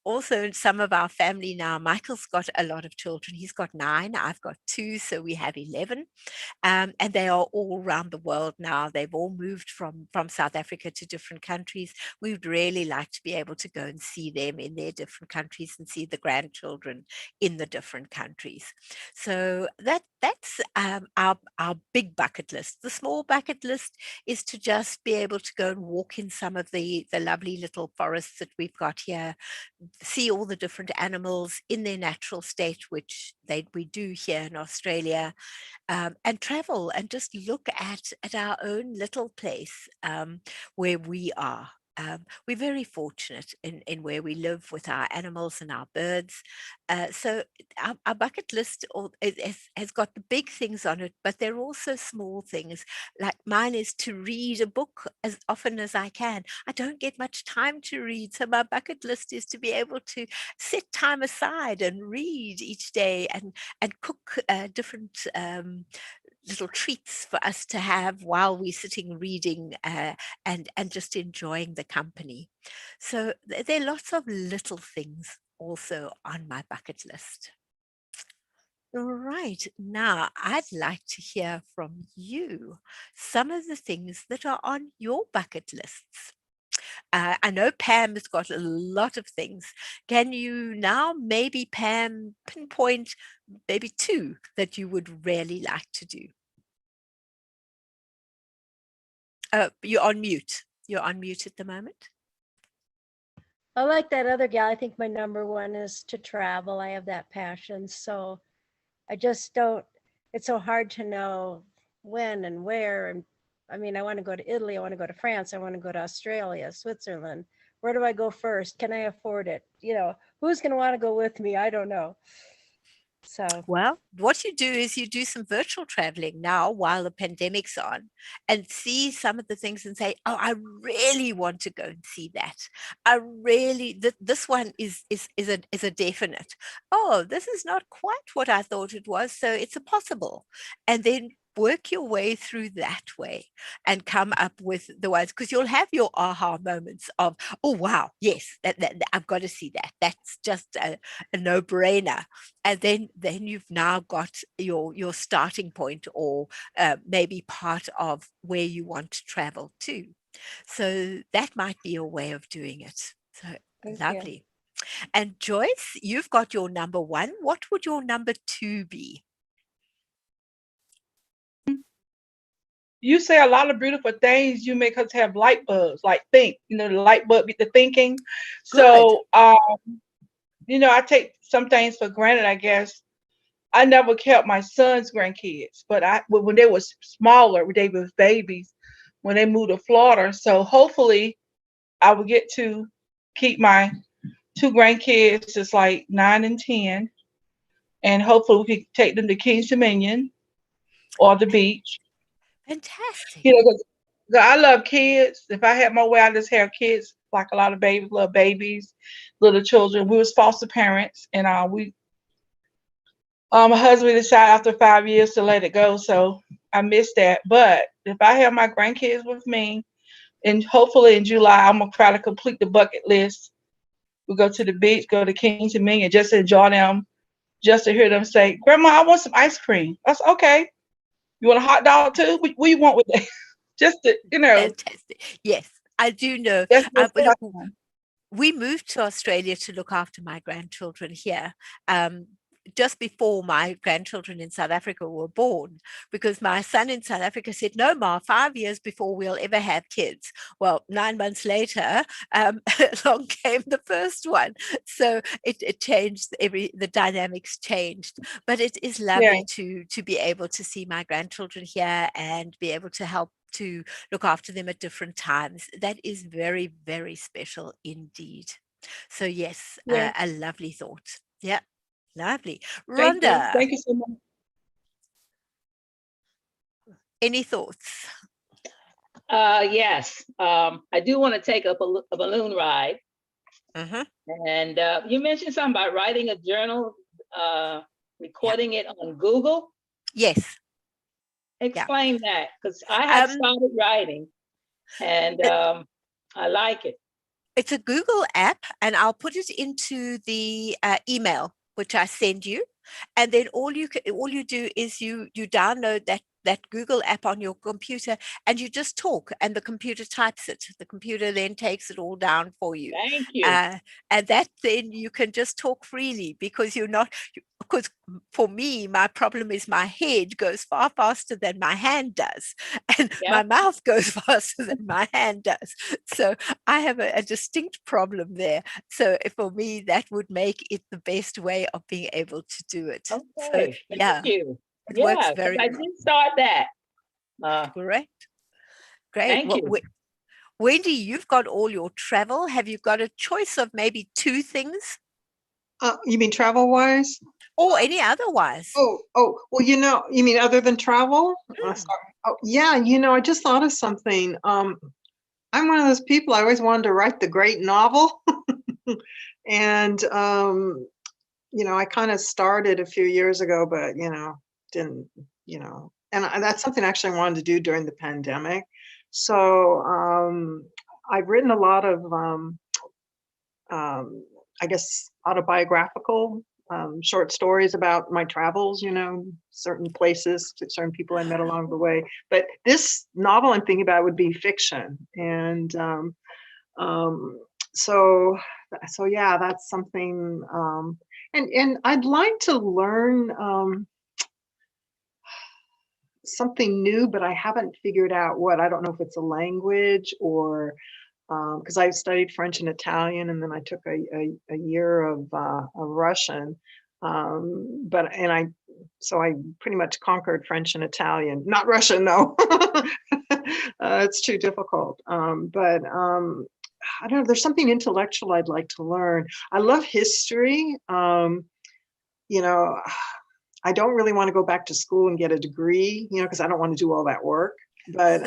Speaker 2: Also, some of our family now, Michael's got a lot of children. He's got 9, I've got 2, so we have 11. And they are all around the world now. They've all moved from South Africa to different countries. We would really like to be able to go and see them in their different countries and see the grandchildren in the different countries. So that's our big bucket list. The small bucket list is to just be able to go and walk in some of the lovely little forests that we've got here, see all the different animals in their natural state, which we do here in Australia, and travel and just look at our own little place, where we are. We're very fortunate in where we live with our animals and our birds. So our bucket list has got the big things on it, but there are also small things. Like mine is to read a book as often as I can. I don't get much time to read, so my bucket list is to be able to set time aside and read each day, and cook different little treats for us to have while we're sitting reading, and just enjoying the company. So there are lots of little things also on my bucket list. All right, now I'd like to hear from you some of the things that are on your bucket lists. I know Pam has got a lot of things. Can you now maybe, Pam, pinpoint maybe 2 that you would really like to do? You're on mute. You're on mute at the moment.
Speaker 3: I like that other gal. I think my number 1 is to travel. I have that passion. So I just don't, it's so hard to know when and where. And I mean, I want to go to Italy. I want to go to France. I want to go to Australia, Switzerland. Where do I go first? Can I afford it? Who's going to want to go with me? I don't know. So,
Speaker 2: well, what you do is you do some virtual traveling now while the pandemic's on, and see some of the things and say, oh, I really want to go and see that. I really, this one is a definite. Oh, this is not quite what I thought it was, so it's a possible. And then work your way through that way and come up with the ones, because you'll have your aha moments of, oh wow, yes, that I've got to see that. That's just a no-brainer. And then you've now got your starting point, or maybe part of where you want to travel to. So that might be a way of doing it. So lovely. And Joyce, you've got your number 1. What would your number 2 be?
Speaker 6: You say a lot of beautiful things. You make us have light bulbs, like think, the light bulb, get the thinking. So, I take some things for granted, I guess. I never kept my son's grandkids, but when they were smaller, when they were babies, when they moved to Florida. So hopefully I will get to keep my 2 grandkids, just like 9 and 10. And hopefully we can take them to King's Dominion or the beach.
Speaker 2: Fantastic.
Speaker 6: 'Cause I love kids. If I had my way, I just have kids, like a lot of babies, love babies, little children. We was foster parents, and My husband decided after 5 years to let it go, so I missed that. But if I have my grandkids with me, and hopefully in July, I'm gonna try to complete the bucket list. We go to the beach, go to Kings Dominion, just enjoy them, just to hear them say, "Grandma, I want some ice cream." I said, "Okay. You want a hot dog too? What you want with that?" Just to,
Speaker 2: Fantastic. Yes, I do know.
Speaker 6: that's just
Speaker 2: Look,
Speaker 6: fun.
Speaker 2: we moved to Australia to look after my grandchildren here. Just before my grandchildren in South Africa were born, because my son in South Africa said, "No, Ma, 5 years before we'll ever have kids." Well, 9 months later, along came the first one. So it changed, the dynamics changed. But it is
Speaker 6: Yeah,
Speaker 2: lovely to be able to see my grandchildren here and be able to help to look after them at different times. That is very, very special indeed. So yes,
Speaker 6: yeah.
Speaker 2: a lovely thought. Yeah, lovely.
Speaker 6: Thank you.
Speaker 2: Rhonda,
Speaker 6: Thank you so much.
Speaker 2: any thoughts?
Speaker 5: Yes. I do want to take a balloon ride.
Speaker 2: Uh-huh.
Speaker 5: And you mentioned something about writing a journal,
Speaker 2: Yeah.
Speaker 5: recording it on Google.
Speaker 2: Yes. Yeah.
Speaker 5: Explain that, because I had
Speaker 2: Um,
Speaker 5: started writing, and
Speaker 2: it-
Speaker 5: I like it.
Speaker 2: it's a Google app, and I'll put it into the email which I send you, and then all you do is you download that Google app on your computer, and you just talk, and the computer types it. The computer then takes it all down for you,
Speaker 5: Thank you.
Speaker 2: uh, and that then you can just talk freely because you're not. Because for me, my problem is my head goes far faster than my hand does, and my
Speaker 5: Yep.
Speaker 2: mouth goes faster than my hand does. So I have a distinct problem there. So for me, that would make it the best way of being able to do it. So
Speaker 5: Okay. Thank
Speaker 2: yeah,
Speaker 5: you.
Speaker 2: it works
Speaker 5: Yeah, because
Speaker 2: very
Speaker 5: I
Speaker 2: well.
Speaker 5: did start that. Uh,
Speaker 2: Great. Great.
Speaker 5: Thank
Speaker 2: Well,
Speaker 5: you.
Speaker 2: Wendy, you've got all your travel. Have you got a choice of maybe two things
Speaker 8: You mean travel wise?
Speaker 2: or any otherwise?
Speaker 8: Well, you mean other than travel?
Speaker 2: Mm.
Speaker 8: Sorry. Oh, yeah, I just thought of something. I'm one of those people, I always wanted to write the great novel. And, I kind of started a few years ago, but, didn't, and that's something actually I wanted to do during the pandemic. So, I've written a lot of, um, I guess, autobiographical short stories about my travels, certain places, certain people I met along the way. But this novel I'm thinking about would be fiction. And um, so, so yeah, that's something. And I'd like to learn something new, but I haven't figured out what. I don't know if it's a language or because I studied French and Italian, and then I took a year of Russian. So I pretty much conquered French and Italian, not Russian, no. It's too difficult. But I don't know, there's something intellectual I'd like to learn. I love history. You know, I don't really want to go back to school and get a degree, because I don't want to do all that work. But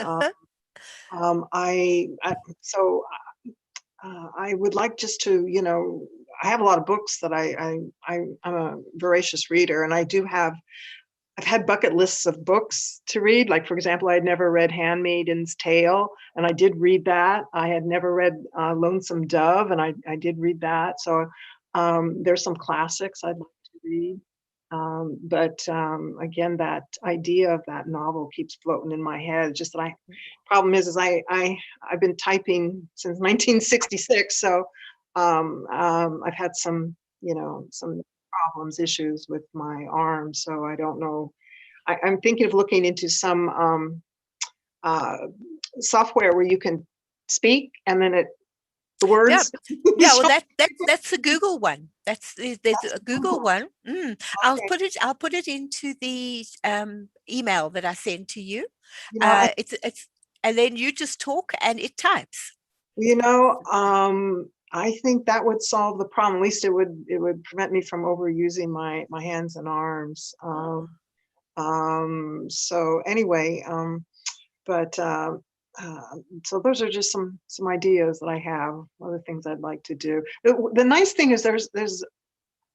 Speaker 8: I so I would like just to, I have a lot of books that I'm a voracious reader, and I've had bucket lists of books to read. Like, for example, I had never read Handmaid's Tale, and I did read that. I had never read Lonesome Dove, and I did read that. So there's some classics I'd like to read. But again, that idea of that novel keeps floating in my head. Just that problem is I've been typing since 1966, so I've had some problems, issues with my arm, so I don't know. I'm thinking of looking into some uh, software where you can speak and then the
Speaker 2: Yeah,
Speaker 8: words.
Speaker 2: yeah. Well,
Speaker 8: show-
Speaker 2: that's the Google one. There's a Google one. I'll
Speaker 8: Okay.
Speaker 2: put it into the email that I send to you.
Speaker 8: You know, I,
Speaker 2: It's and then you just talk and it types.
Speaker 8: you know, I think that would solve the problem. At least it would prevent me from overusing my hands and arms. So anyway, but so those are just some ideas that I have, other things I'd like to do. The nice thing is there's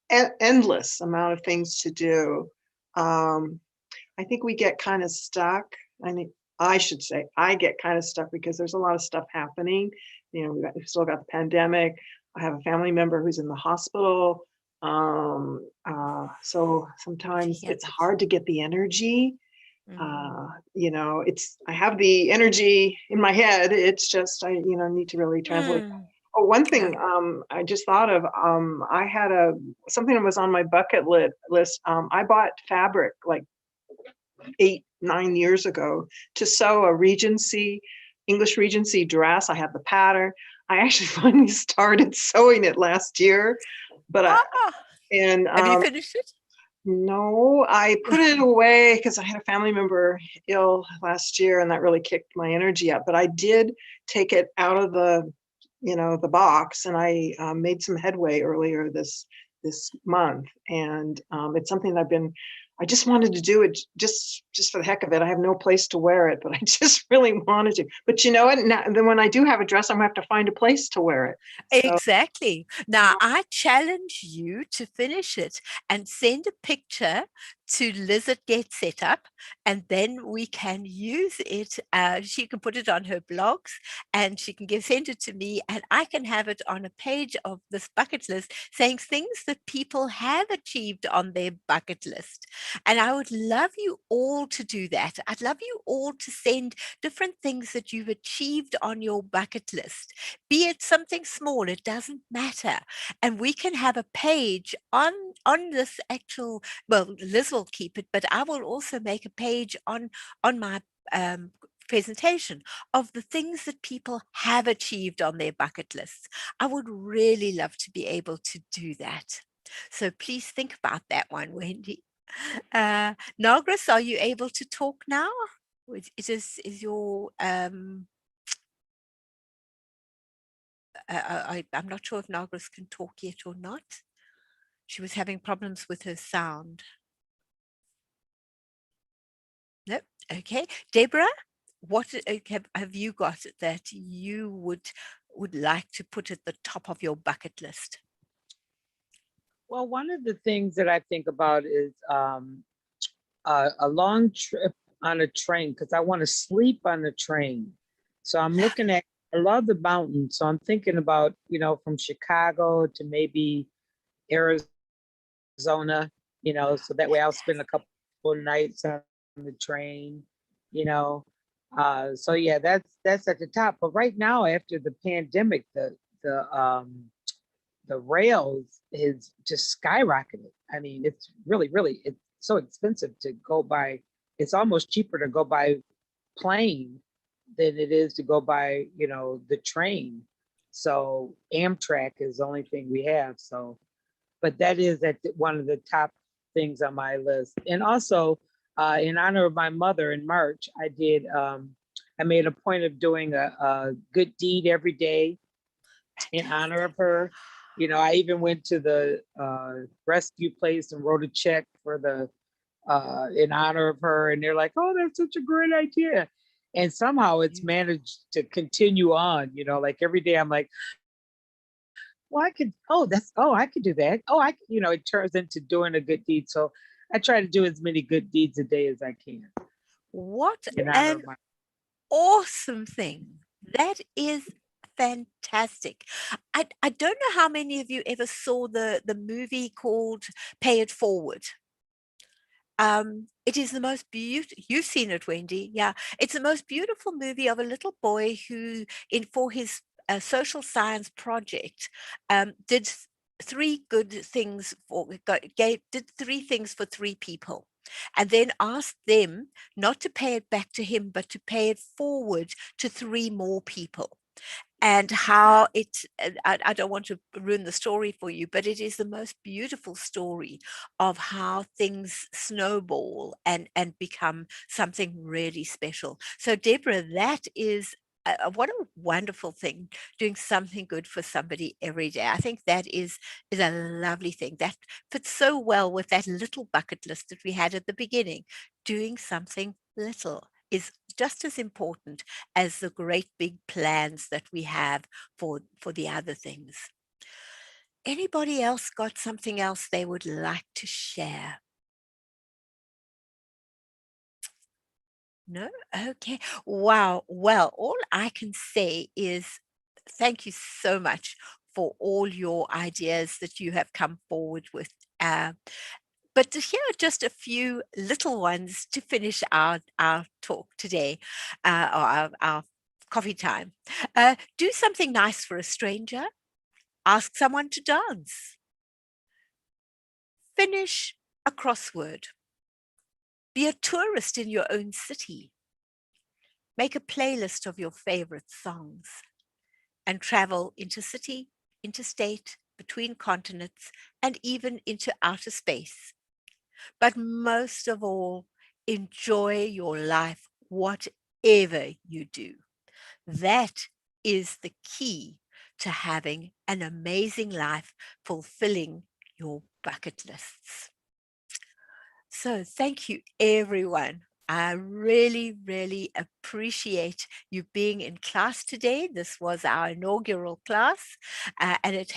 Speaker 8: endless amount of things to do. I think we get kind of stuck. I mean, I should say I get kind of stuck because there's a lot of stuff happening. You know, we've still got the pandemic. I have a family member who's in the hospital. So sometimes
Speaker 2: hear
Speaker 8: it's
Speaker 2: that.
Speaker 8: hard to get the energy.
Speaker 2: Mm.
Speaker 8: You know, I have the energy in my head. It's just, I, you know, need to really translate.
Speaker 2: Mm.
Speaker 8: Oh, one
Speaker 2: Yeah.
Speaker 8: thing I just thought of, I had something that was on my bucket list. I bought fabric like 8-9 years ago to sew a English Regency dress. I have the pattern. I actually finally started sewing it last year, but
Speaker 2: Ah, have you finished it?
Speaker 8: no, I put it away because I had a family member ill last year and that really kicked my energy up. But I did take it out of the box, and I made some headway earlier this month. And it's something that I just wanted to do it just for the heck of it. I have no place to wear it, but I just really wanted to. But you know what? Now, then when I do have a dress, I'm gonna have to find a place to wear it. So
Speaker 2: Exactly. Now, I challenge you to finish it and send a picture to Lizard Get Set Up, and then we can use it. She can put it on her blogs, and she can send it to me, and I can have it on a page of this bucket list saying things that people have achieved on their bucket list. And I would love you all to do that. I'd love you all to send different things that you've achieved on your bucket list, be it something small, it doesn't matter. And we can have a page on this actual, well, Liz will keep it, but I will also make a page on my presentation of the things that people have achieved on their bucket lists. I would really love to be able to do that. So please think about that one, Wendy. Nagras, are you able to talk now? Is your I'm not sure if Nagras can talk yet or not. She was having problems with her sound. No, okay. Deborah, what have you got that you would like to put at the top of your bucket list?
Speaker 7: Well, one of the things that I think about is a long trip on a train, because I want to sleep on the train. So I'm looking at, I love the mountains. So I'm thinking about, from Chicago to maybe Arizona, so that way I'll spend a couple of nights on the train, you know. So yeah, that's at the top. But right now, after the pandemic, the rails is just skyrocketed. I mean, it's really it's so expensive to go by. It's almost cheaper to go by plane than it is to go by, the train. So Amtrak is the only thing we have. So, but that is one of the top things on my list. And also, in honor of my mother in March, I made a point of doing a good deed every day in honor of her. I even went to the rescue place and wrote a check for in honor of her. And they're like, oh, that's such a great idea. And somehow it's managed to continue on, like every day I'm like, well, I could do that. Oh, it turns into doing a good deed. So I try to do as many good deeds a day as I can.
Speaker 2: What an awesome thing. That is fantastic. I don't know how many of you ever saw the movie called Pay It Forward. It is the most beautiful. You've seen it, Wendy. Yeah, it's the most beautiful movie of a little boy who, for his social science project, did three good things did three things for three people, and then asked them not to pay it back to him, but to pay it forward to three more people. And how I don't want to ruin the story for you, but it is the most beautiful story of how things snowball and become something really special. So Deborah, that is what a wonderful thing, doing something good for somebody every day. I think that is a lovely thing that fits so well with that little bucket list that we had at the beginning. Doing something little is just as important as the great big plans that we have for the other things. Anybody else got something else they would like to share? No? Okay. Wow. Well, all I can say is thank you so much for all your ideas that you have come forward with. But to hear just a few little ones to finish our talk today, or our coffee time. Do something nice for a stranger. Ask someone to dance. Finish a crossword. Be a tourist in your own city. Make a playlist of your favorite songs and travel intercity, interstate, between continents, and even into outer space. But most of all, enjoy your life, whatever you do. That is the key to having an amazing life, fulfilling your bucket lists. So thank you, everyone. I really, really appreciate you being in class today. This was our inaugural class, and it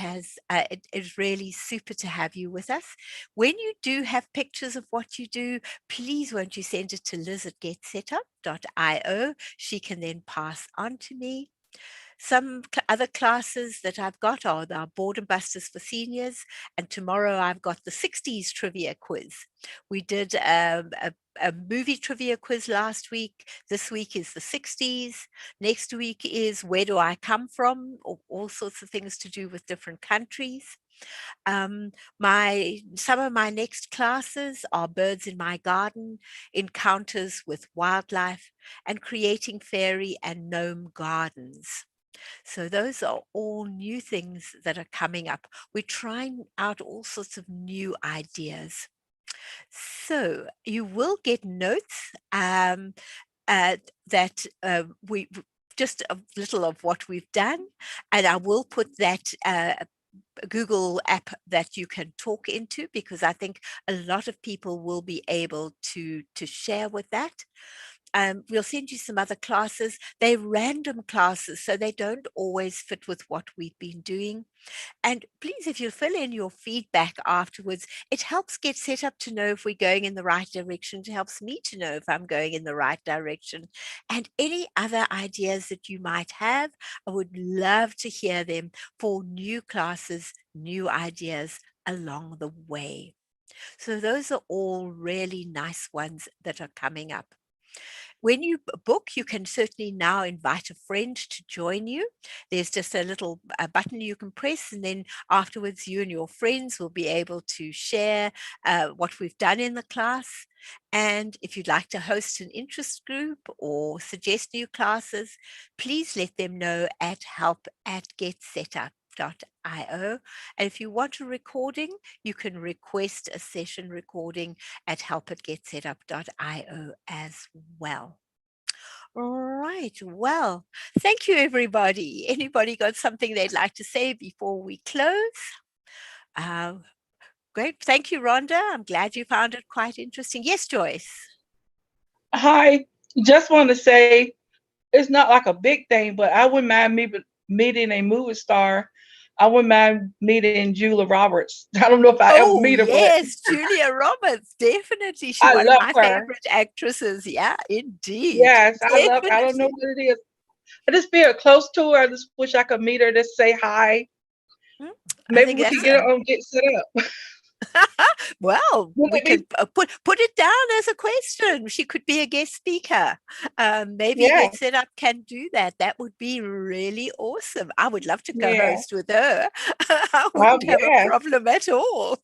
Speaker 2: is really super to have you with us. When you do have pictures of what you do, please won't you send it to Liz at getsetup.io. She can then pass on to me. Some other classes that I've got are the Boredom Busters for seniors, and tomorrow I've got the 60s trivia quiz. We did a movie trivia quiz last week. This week is the 60s. Next week is Where Do I Come From? All sorts of things to do with different countries. Some of my next classes are Birds in My Garden, Encounters with Wildlife, and Creating Fairy and Gnome Gardens. So those are all new things that are coming up. We're trying out all sorts of new ideas. So you will get notes that we just a little of what we've done, and I will put that Google app that you can talk into, because I think a lot of people will be able to share with that. We'll send you some other classes. They're random classes, so they don't always fit with what we've been doing. And please, if you fill in your feedback afterwards, it helps Get Set Up to know if we're going in the right direction. It helps me to know if I'm going in the right direction. And any other ideas that you might have, I would love to hear them for new classes, new ideas along the way. So those are all really nice ones that are coming up. When you book, you can certainly now invite a friend to join you. There's just a little button you can press, and then afterwards you and your friends will be able to share what we've done in the class. And if you'd like to host an interest group or suggest new classes, please let them know at help@getsetup.io. And if you want a recording, you can request a session recording at help@getsetup.io as well. All right. Well, thank you, everybody. Anybody got something they'd like to say before we close? Great. Thank you, Rhonda. I'm glad you found it quite interesting. Yes, Joyce.
Speaker 6: Hi, just want to say it's not like a big thing, but I wouldn't mind me meeting a movie star. I wouldn't mind meeting Julia Roberts. I don't know if I ever
Speaker 2: Oh,
Speaker 6: meet her, but
Speaker 2: yes, Julia Roberts. Definitely. She's
Speaker 6: I
Speaker 2: one of
Speaker 6: love
Speaker 2: my
Speaker 6: her.
Speaker 2: favorite actresses. Yeah, indeed.
Speaker 6: Yes, I don't know
Speaker 2: Definitely.
Speaker 6: what it is. I just feel close to her. I just wish I could meet her, just say hi.
Speaker 2: Mm, I
Speaker 6: Maybe
Speaker 2: think
Speaker 6: we could
Speaker 2: that's
Speaker 6: get her on Get Set Up.
Speaker 2: well,
Speaker 6: Would
Speaker 2: we
Speaker 6: it be?
Speaker 2: could put it down as a question. She could be a guest speaker. Maybe
Speaker 6: Yeah,
Speaker 2: Get Set Up can do that. That would be really awesome. I would love to
Speaker 6: yeah.
Speaker 2: co-host with her. I
Speaker 6: Oh,
Speaker 2: wouldn't have a
Speaker 6: yes.
Speaker 2: problem at all.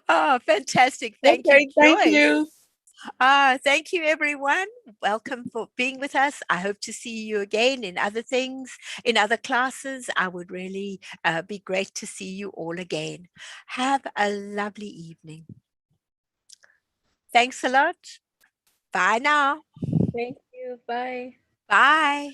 Speaker 2: Oh, fantastic. Thank you,
Speaker 6: Okay, thank
Speaker 2: Joyce.
Speaker 6: you.
Speaker 2: Thank you, everyone. Welcome for being with us. I hope to see you again in other things, in other classes. I would really be great to see you all again. Have a lovely evening. Thanks a lot. Bye now.
Speaker 3: Thank you. Bye.
Speaker 2: Bye.